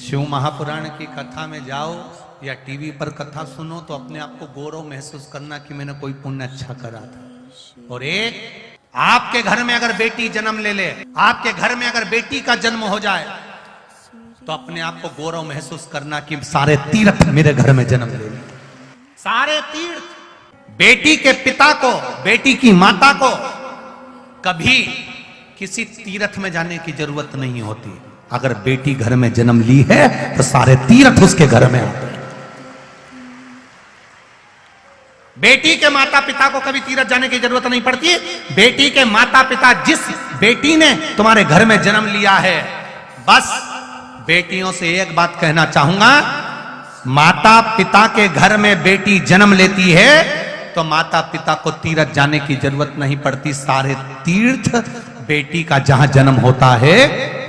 शिव महापुराण की कथा में जाओ या टीवी पर कथा सुनो तो अपने आप को गौरव महसूस करना कि मैंने कोई पुण्य अच्छा करा था। और एक आपके घर में अगर बेटी जन्म ले ले, आपके घर में अगर बेटी का जन्म हो जाए तो अपने आप को गौरव महसूस करना कि सारे तीर्थ मेरे घर में जन्म ले लिए। सारे तीर्थ बेटी के पिता को, बेटी की माता को कभी किसी तीर्थ में जाने की जरूरत नहीं होती। अगर बेटी घर में जन्म ली है तो सारे तीर्थ उसके घर में आते हैं। बेटी के माता पिता को कभी तीर्थ जाने की जरूरत नहीं पड़ती। बेटी के माता पिता, जिस बेटी ने तुम्हारे घर में जन्म लिया है, बस बेटियों से एक बात कहना चाहूंगा, माता पिता के घर में बेटी जन्म लेती है तो माता पिता को तीर्थ जाने की जरूरत नहीं पड़ती। सारे तीर्थ बेटी का जहां जन्म होता है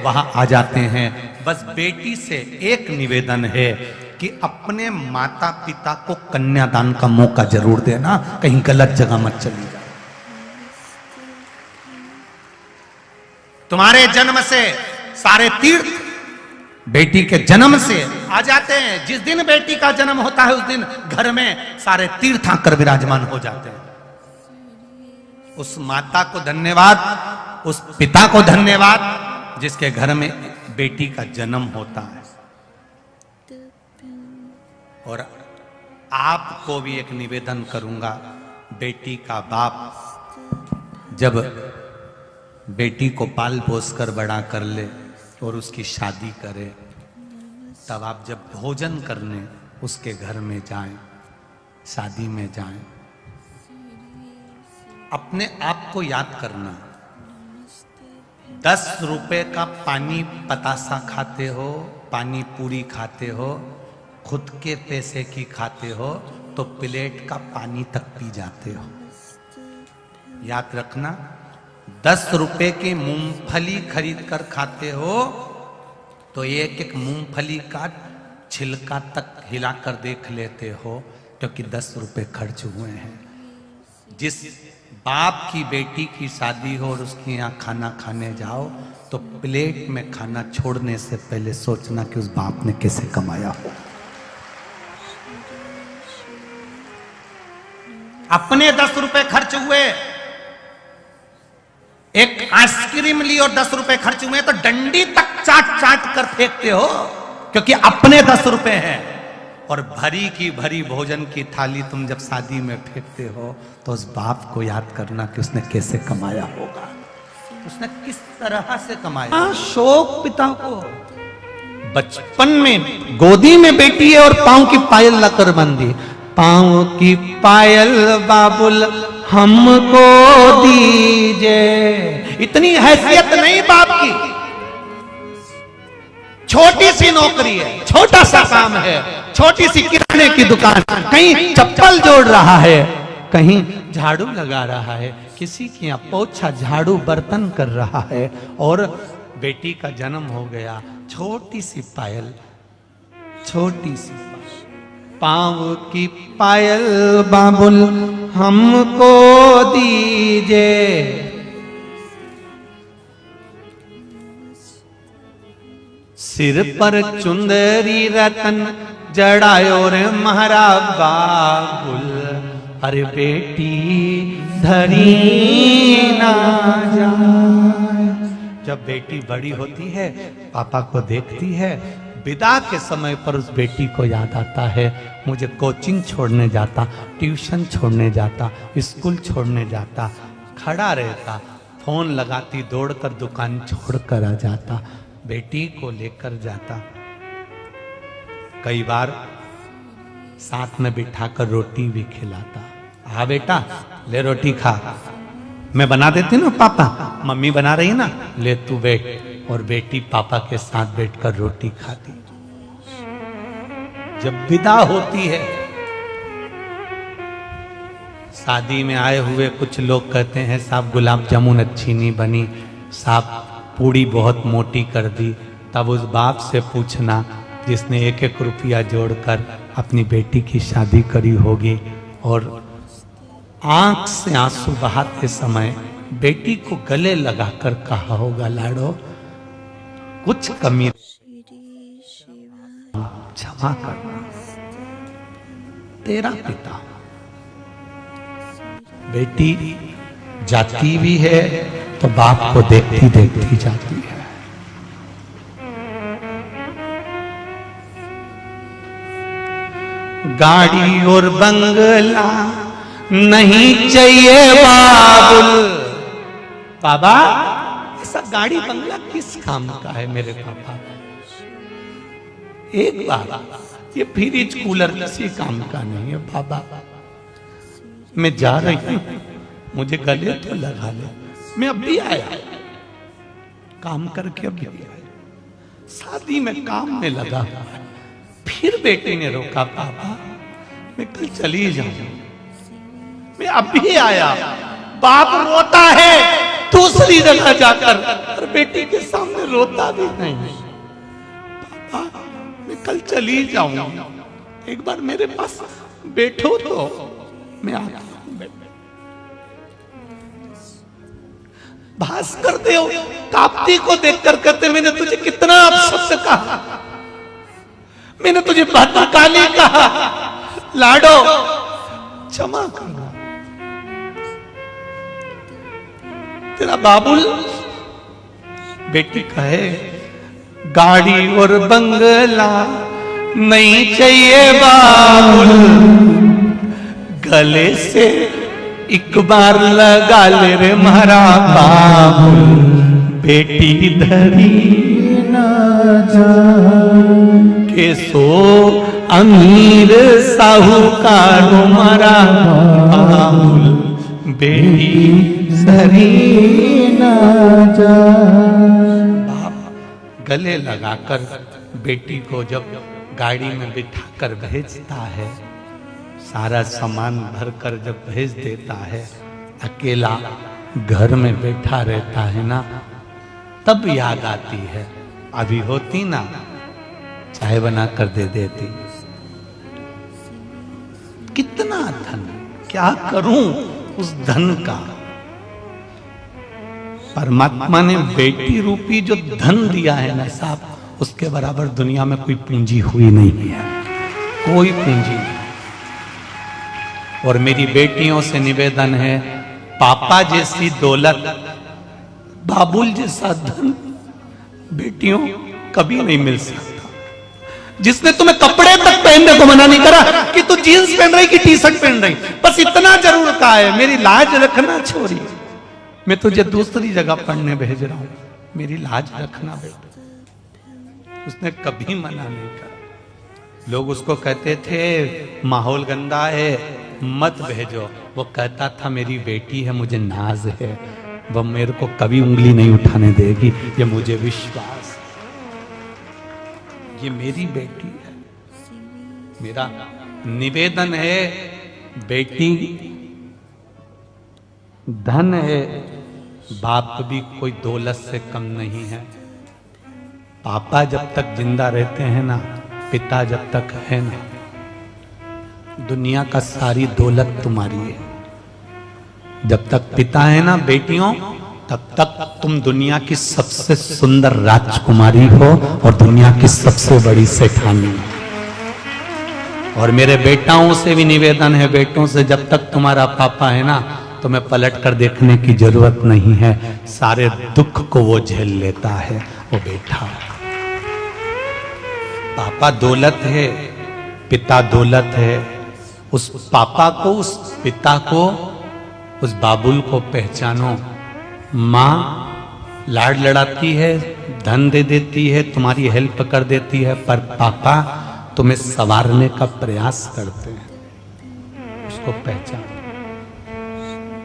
वहां आ जाते हैं। बस बेटी से एक निवेदन है कि अपने माता पिता को कन्यादान का मौका जरूर देना, कहीं गलत जगह मत चली जाए। तुम्हारे जन्म से सारे तीर्थ बेटी के जन्म से आ जाते हैं। जिस दिन बेटी का जन्म होता है उस दिन घर में सारे तीर्थ आकर विराजमान हो जाते हैं। उस माता को धन्यवाद, उस पिता को धन्यवाद जिसके घर में बेटी का जन्म होता है। और आपको भी एक निवेदन करूंगा, बेटी का बाप जब बेटी को पाल पोस कर बड़ा कर ले और उसकी शादी करे, तब आप जब भोजन करने उसके घर में जाएं, शादी में जाएं, अपने आप को याद करना, 10 रुपए का पानी पतासा खाते हो, पानी पूरी खाते हो, खुद के पैसे की खाते हो तो प्लेट का पानी तक पी जाते हो। याद रखना, 10 रुपए की मूंगफली खरीद कर खाते हो तो एक एक मूंगफली का छिलका तक हिलाकर देख लेते हो, क्योंकि 10 रुपए खर्च हुए हैं। जिस बाप की बेटी की शादी हो और उसके यहाँ खाना खाने जाओ तो प्लेट में खाना छोड़ने से पहले सोचना कि उस बाप ने कैसे कमाया हो। अपने 10 रुपए खर्च हुए, एक आइसक्रीम ली और 10 रुपए खर्च हुए तो डंडी तक चाट चाट कर फेंकते हो, क्योंकि अपने 10 रुपए हैं। और भरी की भरी भोजन की थाली तुम जब शादी में फेंकते हो तो उस बाप को याद करना कि उसने कैसे कमाया होगा, उसने किस तरह से कमाया। शौक पिता को बचपन में गोदी में बेटी है और पांव की पायल लाकर बंदी, पांव की पायल बाबुल हमको दीजिए। इतनी हैसियत नहीं बाप की, छोटी सी नौकरी है, छोटा सा काम है, छोटी सी किराने की दुकान, कहीं चप्पल जोड़ रहा है, कहीं झाड़ू लगा रहा है, किसी के यहाँ पोछा झाड़ू बर्तन कर रहा है, और बेटी का जन्म हो गया। छोटी सी पायल, छोटी सी पांव की पायल बाबुल हमको दीजिए। सिर पर चुंदरी रतन जड़ायो रे महारा बाबुल, अरे बेटी धरी ना जाए। जब बेटी बड़ी होती है, पापा को देखती है, विदा के समय पर उस बेटी को याद आता है, मुझे कोचिंग छोड़ने जाता, ट्यूशन छोड़ने जाता, स्कूल छोड़ने जाता, खड़ा रहता, फोन लगाती, दौड़कर दुकान छोड़कर आ जाता, बेटी को लेकर जाता। कई बार साथ में बिठाकर रोटी भी खिलाता। हाँ बेटा ले रोटी खा, मैं बना देती ना, पापा मम्मी बना रही ना, ले तू बैठ। और बेटी पापा के साथ बैठकर रोटी खाती। जब विदा होती है, शादी में आए हुए कुछ लोग कहते हैं साहब गुलाब जामुन अच्छी नहीं बनी, साहब पूड़ी बहुत मोटी कर दी। तब उस बाप से पूछना जिसने 1-1 रुपया जोड़कर अपनी बेटी की शादी करी होगी और आंख से आंसू बहाते समय बेटी को गले लगाकर कहा होगा, लाडो कुछ कमी क्षमा करना, तेरा पिता। बेटी जाती भी है तो बाप को देखती देखती जाती है। गाड़ी और बंगला नहीं चाहिए बाबुल। बाबा, ऐसा गाड़ी बंगला किस काम का है मेरे पापा? एक बार ये फ्रिज कूलर किसी काम का नहीं है बाबा। मैं जा रही हूं, मुझे गले तो लगा ले। मैं अभी आया, काम करके अभी आया, शादी में काम में लगा। फिर बेटी ने रोका, पापा मैं कल चली जाऊं। मैं अभी आया, बाप रोता है दूसरी जगह जाकर, और बेटी के सामने रोता भी नहीं। पापा मैं कल चली जाऊं, एक बार मेरे पास बैठो तो मैं आता हूं। भास्कर देव ताप्ती को देखकर कहते, मैंने तुझे कितना अपशब्द कहा, मैंने तुझे भद्रकाली कहा, लाडो क्षमा करना। तेरा बाबुल बेटी कहे, गाड़ी और बंगला नहीं चाहिए बाबुल, गले से एक बार लगा ले रे मारा बाबुल, बेटी धरी ना जा के सो अमीर साहूकार मारा बाबुल, बेटी धरी ना जा। बाप गले लगाकर बेटी को जब गाड़ी में बिठाकर भेजता है, सारा सामान भरकर जब भेज देता है, अकेला घर में बैठा रहता है ना, तब याद आती है। अभी होती ना, चाय बना कर दे देती। कितना धन, क्या करूं उस धन का। परमात्मा ने बेटी रूपी जो धन दिया है ना साहब, उसके बराबर दुनिया में कोई पूंजी हुई नहीं है, कोई पूंजी नहीं। और मेरी बेटियों से निवेदन है, पापा जैसी दौलत, बाबुल जैसा धन बेटियों कभी नहीं मिल सकता। जिसने तुम्हें कपड़े तक पहनने को मना नहीं करा कि तू जीन्स पहन रही कि टी शर्ट पहन रही, बस इतना जरूर कहा है, मेरी लाज रखना छोरी, मैं तुझे दूसरी जगह पढ़ने भेज रहा हूं, मेरी लाज रखना बेटा। उसने कभी मना नहीं करा। लोग उसको कहते थे माहौल गंदा है मत भेजो, वो कहता था मेरी बेटी है, मुझे नाज है, वह मेरे को कभी उंगली नहीं उठाने देगी, ये मुझे विश्वास, ये मेरी बेटी है। मेरा निवेदन है, बेटी धन है, बाप भी कोई दौलत से कम नहीं है। पापा जब तक जिंदा रहते हैं ना, पिता जब तक है ना, दुनिया का सारी दौलत तुम्हारी है। जब तक पिता है ना बेटियों, तब तक तुम दुनिया की सबसे सुंदर राजकुमारी हो और दुनिया की सबसे बड़ी सेठानी। और मेरे बेटाओं से भी निवेदन है, बेटों से, जब तक तुम्हारा पापा है ना, तुम्हें पलट कर देखने की जरूरत नहीं है, सारे दुख को वो झेल लेता है वो बेटा। पापा दौलत है, पिता दौलत है। उस पापा को, उस पिता को, उस बाबुल को पहचानो। माँ लाड लड़ाती है, धन दे देती है, तुम्हारी हेल्प कर देती है, पर पापा तुम्हें संवारने का प्रयास करते हैं, उसको पहचानो।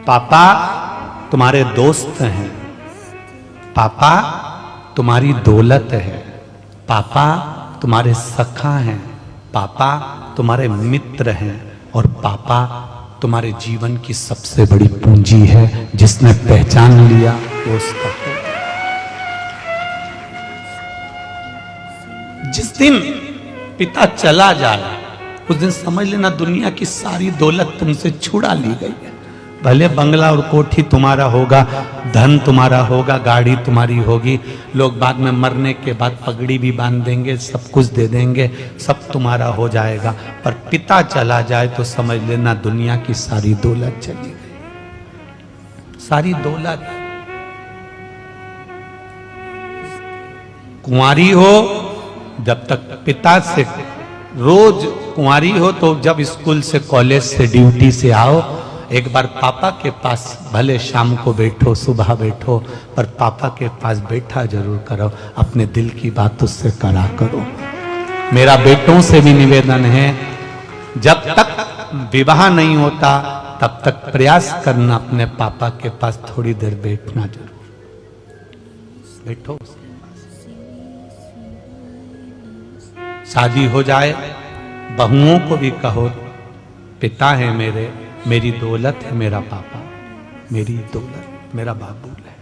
पापा तुम्हारे दोस्त हैं, पापा तुम्हारी दौलत है, पापा तुम्हारे सखा हैं, पापा तुम्हारे मित्र हैं, और पापा तुम्हारे जीवन की सबसे बड़ी पूंजी है। जिसने पहचान लिया वो उसका है। जिस दिन पिता चला जाए, उस दिन समझ लेना दुनिया की सारी दौलत तुमसे छुड़ा ली गई है। भले बंगला और कोठी तुम्हारा होगा, धन तुम्हारा होगा, गाड़ी तुम्हारी होगी, लोग बाद में मरने के बाद पगड़ी भी बांध देंगे, सब कुछ दे देंगे, सब तुम्हारा हो जाएगा। पर पिता चला जाए तो समझ लेना दुनिया की सारी दौलत चली गई, सारी दौलत। कुंवारी हो जब तक पिता से, रोज कुंवारी हो तो जब स्कूल से, कॉलेज से, ड्यूटी से आओ, एक बार पापा के पास भले शाम को बैठो, सुबह बैठो, पर पापा के पास बैठा जरूर करो, अपने दिल की बात उससे करा करो। मेरा बेटों से भी निवेदन है, जब तक विवाह नहीं होता तब तक प्रयास करना अपने पापा के पास थोड़ी देर बैठना जरूर, बैठो। शादी हो जाए, बहुओं को भी कहो पिता है मेरे, मेरी दौलत है मेरा पापा, मेरी दौलत मेरा बाबू है।